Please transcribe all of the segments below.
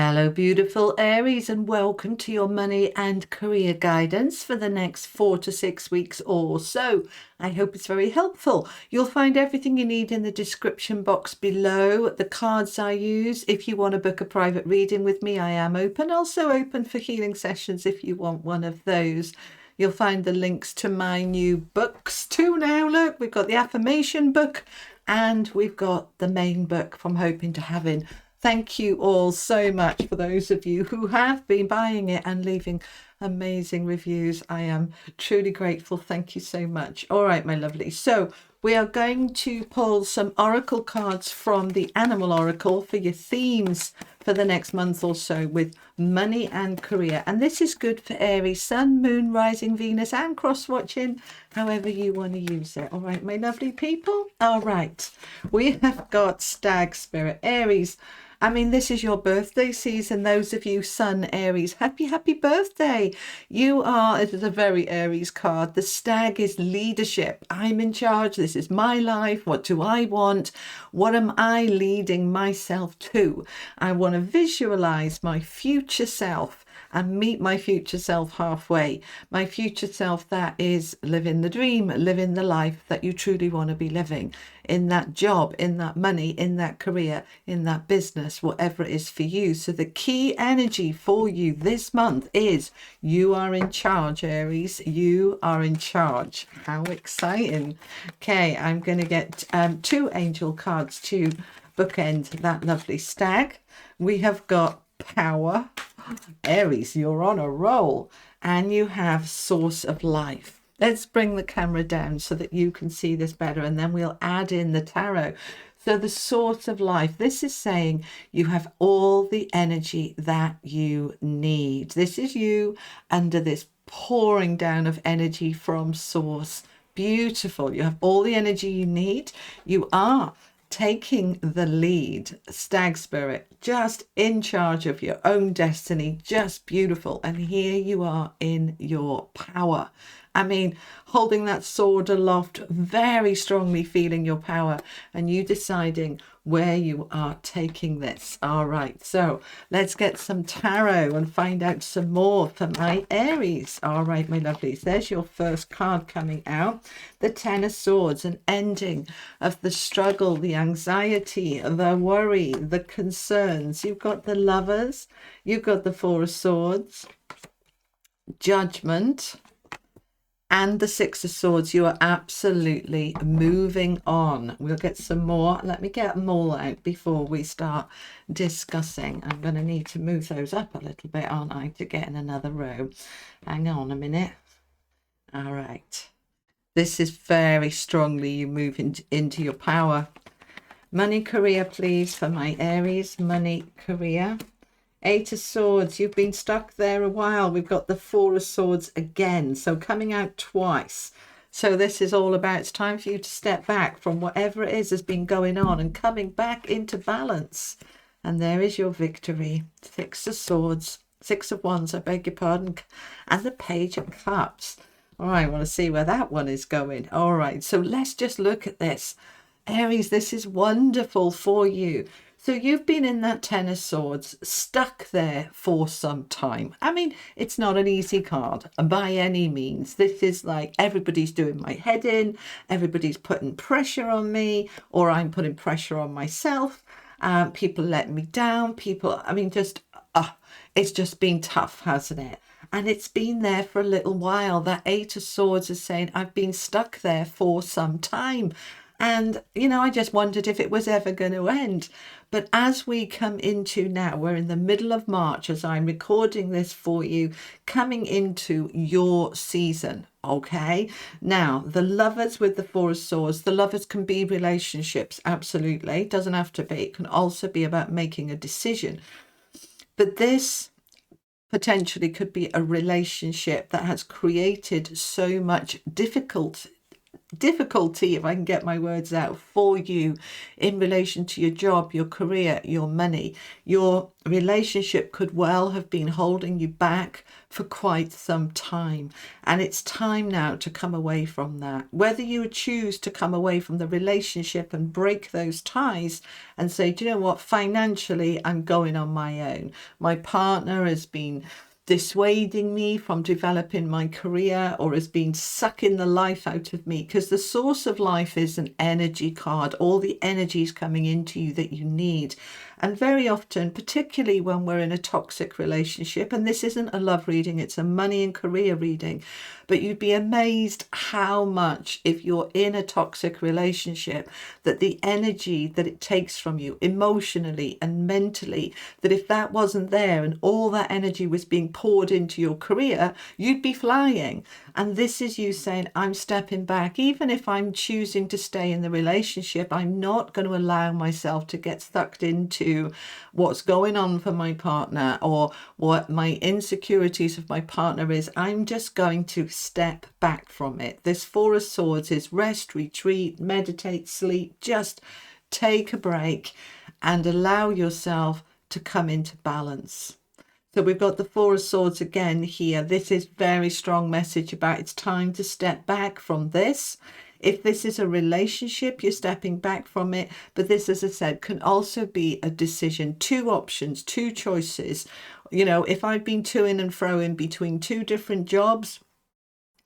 Hello, beautiful Aries, and welcome to your money and career guidance for the next 4 to 6 weeks or so. I hope it's very helpful. You'll find everything you need in the description box below. The cards I use. If you want to book a private reading with me, I am open. Also open for healing sessions if you want one of those. You'll find the links to my new books too now. Look, we've got the affirmation book and we've got the main book from Hoping to Having. Thank you all so much for those of you who have been buying it and leaving amazing reviews. I am truly grateful. Thank you so much. All right, my lovely. So we are going to pull some oracle cards from the Animal Oracle for your themes for the next month or so with money and career. And this is good for Aries, Sun, Moon, Rising, Venus, and cross-watching, however you want to use it. All right, my lovely people. All right, we have got Stag Spirit, Aries. I mean, this is your birthday season. Those of you Sun Aries, happy birthday. You are, it is a very Aries card. The Stag is leadership. I'm in charge. This is my life. What do I want? What am I leading myself to? I want to visualize my future self and meet my future self halfway. My future self that is living the dream, living the life that you truly want to be living, in that job, in that money, in that career, in that business, whatever it is for you. So the key energy for you this month is you are in charge, Aries. You are in charge. How exciting. Okay, I'm going to get 2 angel cards to bookend that lovely Stag. We have got power. Aries, you're on a roll, and you have source of life. Let's bring the camera down so that you can see this better, and then we'll add in the tarot. So the source of life, this is saying you have all the energy that you need. This is you under this pouring down of energy from source. Beautiful. You have all the energy you need. You are taking the lead, Stag Spirit, just in charge of your own destiny, just beautiful. And here you are in your power. I mean, holding that sword aloft, very strongly feeling your power, and you deciding where you are taking this. All right, so let's get some tarot and find out some more for my Aries. All right, my lovelies, there's your first card coming out. The Ten of Swords, an ending of the struggle, the anxiety, the worry, the concerns. You've got the Lovers, you've got the Four of Swords, Judgment, and the Six of Swords. You are absolutely moving on. We'll get some more. Let me get them all out before we start discussing. I'm going to need to move those up a little bit, aren't I, to get in another row. Hang on a minute. All right. This is very strongly you move into your power. Money, career, please, for my Aries. Money, career. Eight of Swords, you've been stuck there a while. We've got the Four of Swords again, so coming out twice. So this is all about, it's time for you to step back from whatever it is has been going on and coming back into balance. And there is your victory. Six of Swords, Six of Wands, I beg your pardon, and the Page of Cups. All right, I want to see where that one is going. All right, so let's just look at this. Aries, this is wonderful for you. So you've been in that Ten of Swords, stuck there for some time. I mean, it's not an easy card by any means. This is like everybody's doing my head in, everybody's putting pressure on me, or I'm putting pressure on myself. People let me down. People, I mean, it's just been tough, hasn't it? And it's been there for a little while. That Eight of Swords is saying, I've been stuck there for some time. And, you know, I just wondered if it was ever going to end. But as we come into now, we're in the middle of March as I'm recording this for you, coming into your season. Okay. Now, the Lovers with the Four of Swords, the Lovers can be relationships. Absolutely. It doesn't have to be. It can also be about making a decision. But this potentially could be a relationship that has created so much difficulty difficulty, if I can get my words out, for you in relation to your job, your career, your money. Your relationship could well have been holding you back for quite some time. And it's time now to come away from that. Whether you choose to come away from the relationship and break those ties and say, do you know what, financially, I'm going on my own. My partner has been dissuading me from developing my career or has been sucking the life out of me, because the source of life is an energy card. All the energy is coming into you that you need. And very often, particularly when we're in a toxic relationship, and this isn't a love reading, it's a money and career reading, but you'd be amazed how much, if you're in a toxic relationship, that the energy that it takes from you emotionally and mentally, that if that wasn't there and all that energy was being poured into your career, you'd be flying. And this is you saying, I'm stepping back. Even if I'm choosing to stay in the relationship, I'm not going to allow myself to get sucked into what's going on for my partner or what my insecurities of my partner is. I'm just going to step back from it. This Four of Swords is rest, retreat, meditate, sleep. Just take a break and allow yourself to come into balance. So we've got the Four of Swords again here. This is very strong message about it's time to step back from this. If this is a relationship, you're stepping back from it. But this, as I said, can also be a decision, two options, two choices. You know, if I've been to-ing and fro-ing between two different jobs,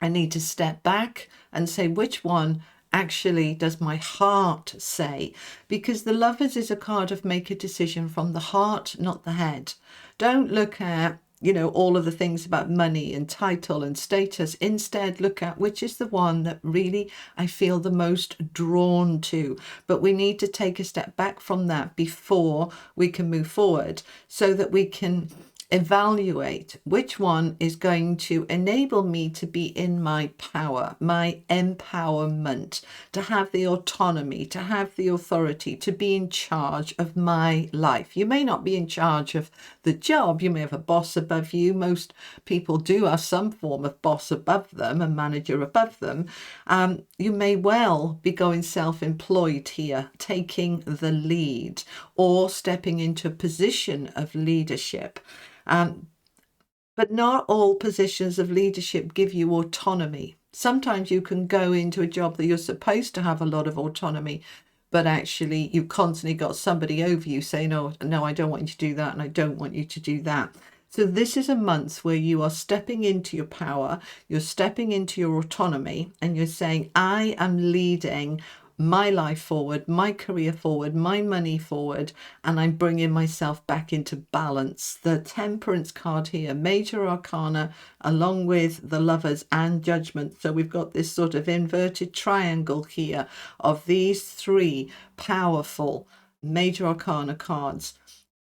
I need to step back and say, which one actually does my heart say? Because the Lovers is a card of make a decision from the heart, not the head. Don't look at, you know, all of the things about money and title and status. Instead, look at which is the one that really I feel the most drawn to. But we need to take a step back from that before we can move forward, so that we can evaluate which one is going to enable me to be in my power, my empowerment, to have the autonomy, to have the authority, to be in charge of my life. You may not be in charge of the job. You may have a boss above you. Most people do have some form of boss above them, a manager above them. You may well be going self-employed here, taking the lead or stepping into a position of leadership. But not all positions of leadership give you autonomy. Sometimes you can go into a job that you're supposed to have a lot of autonomy, but actually you've constantly got somebody over you saying, oh, no, I don't want you to do that, and I don't want you to do that. So this is a month where you are stepping into your power, you're stepping into your autonomy, and you're saying, I am leading my life forward, my career forward, my money forward, and I'm bringing myself back into balance. The Temperance card here, major arcana, along with the Lovers and Judgment. So we've got this sort of inverted triangle here of these three powerful major arcana cards.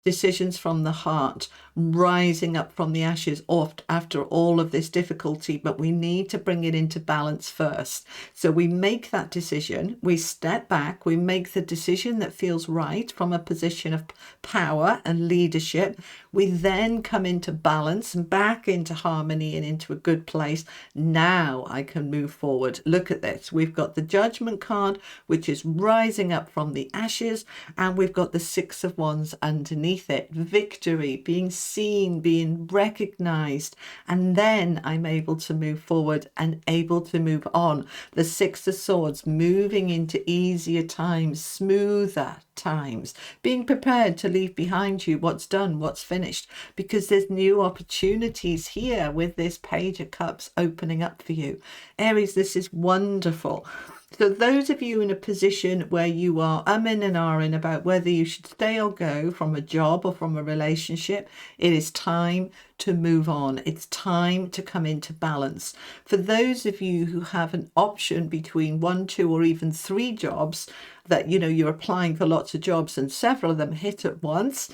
Decisions from the heart, rising up from the ashes oft after all of this difficulty, but we need to bring it into balance first. So we make that decision, we step back, we make the decision that feels right from a position of power and leadership. We then come into balance and back into harmony and into a good place. Now I can move forward. Look at this. We've got the Judgment card, which is rising up from the ashes, and we've got the Six of Wands underneath it. Victory, being seen, being recognized, and then I'm able to move forward and able to move on. The Six of Swords, moving into easier times, smoother times, being prepared to leave behind you what's done, what's finished, because there's new opportunities here with this Page of Cups opening up for you. Aries, this is wonderful. So those of you in a position where you are umming and ahhing about whether you should stay or go from a job or from a relationship, it is time to move on. It's time to come into balance. For those of you who have an option between 1, 2, or even 3 jobs, that, you know, you're applying for lots of jobs and several of them hit at once,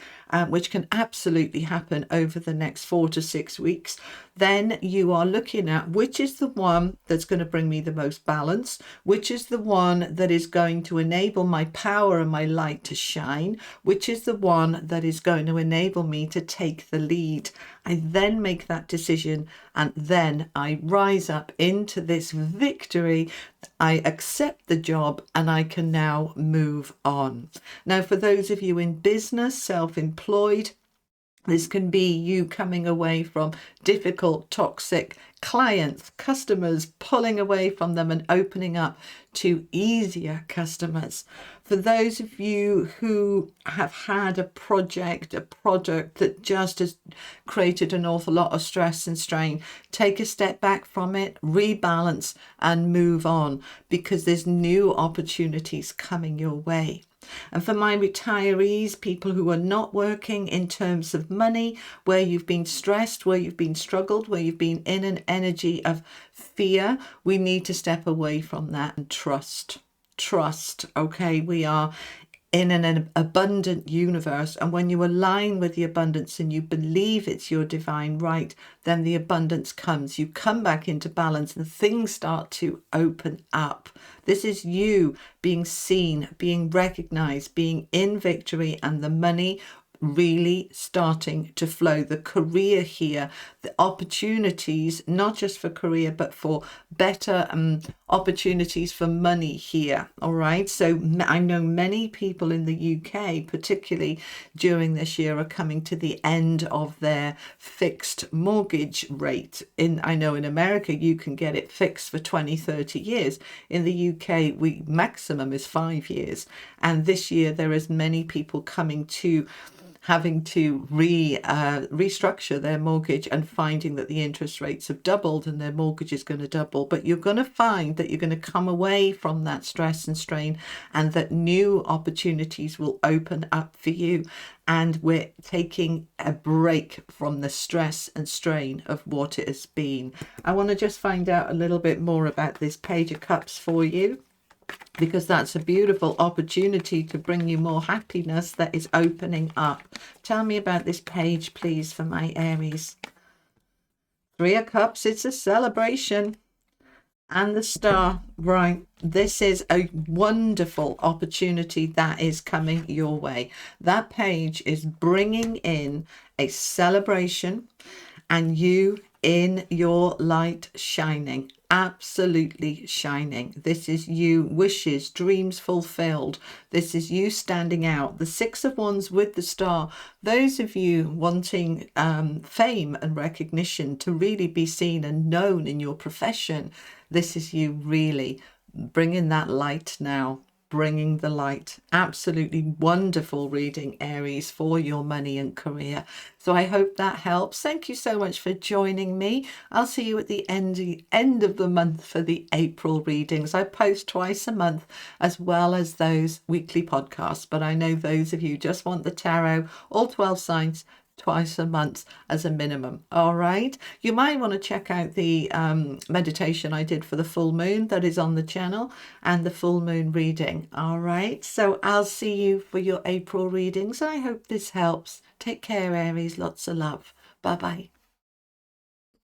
which can absolutely happen over the next 4 to 6 weeks, then you are looking at which is the one that's going to bring me the most balance, which is the one that is going to enable my power and my light to shine, which is the one that is going to enable me to take the lead. I then make that decision, and then I rise up into this victory. I accept the job and I can now move on. Now, for those of you in business, self-employed, this can be you coming away from difficult, toxic clients, customers, pulling away from them and opening up to easier customers. For those of you who have had a project, a product that just has created an awful lot of stress and strain, take a step back from it, rebalance and move on, because there's new opportunities coming your way. And for my retirees, people who are not working in terms of money, where you've been stressed, where you've been struggled, where you've been in an energy of fear, we need to step away from that and trust. Trust, okay? We are in an abundant universe, and when you align with the abundance and you believe it's your divine right, then the abundance comes. You come back into balance and things start to open up. This is you being seen, being recognized, being in victory, and the money really starting to flow. The career here, the opportunities, not just for career, but for better opportunities for money here. All right. So I know many people in the UK, particularly during this year, are coming to the end of their fixed mortgage rate. I know in America, you can get it fixed for 20, 30 years. In the UK, maximum is 5 years. And this year, there is many people coming to having to restructure their mortgage and finding that the interest rates have doubled and their mortgage is going to double. But you're going to find that you're going to come away from that stress and strain, and that new opportunities will open up for you. And we're taking a break from the stress and strain of what it has been. I want to just find out a little bit more about this Page of Cups for you, because that's a beautiful opportunity to bring you more happiness that is opening up. Tell me about this page, please, for my Aries. 3 of Cups, it's a celebration. And the Star, right? This is a wonderful opportunity that is coming your way. That page is bringing in a celebration and you in your light shining, absolutely shining. This is you, wishes, dreams fulfilled. This is you standing out. The 6 of Wands with the Star, those of you wanting fame and recognition, to really be seen and known in your profession, this is you really bringing that light now. Bringing the light. Absolutely wonderful reading, Aries, for your money and career. So I hope that helps. Thank you so much for joining me. I'll see you at the end of the month for the April readings. I post twice a month, as well as those weekly podcasts. But I know those of you just want the tarot, all 12 signs, twice a month as a minimum. All right. You might want to check out the meditation I did for the full moon that is on the channel, and the full moon reading. All right. So I'll see you for your April readings. I hope this helps. Take care, Aries. Lots of love. Bye-bye.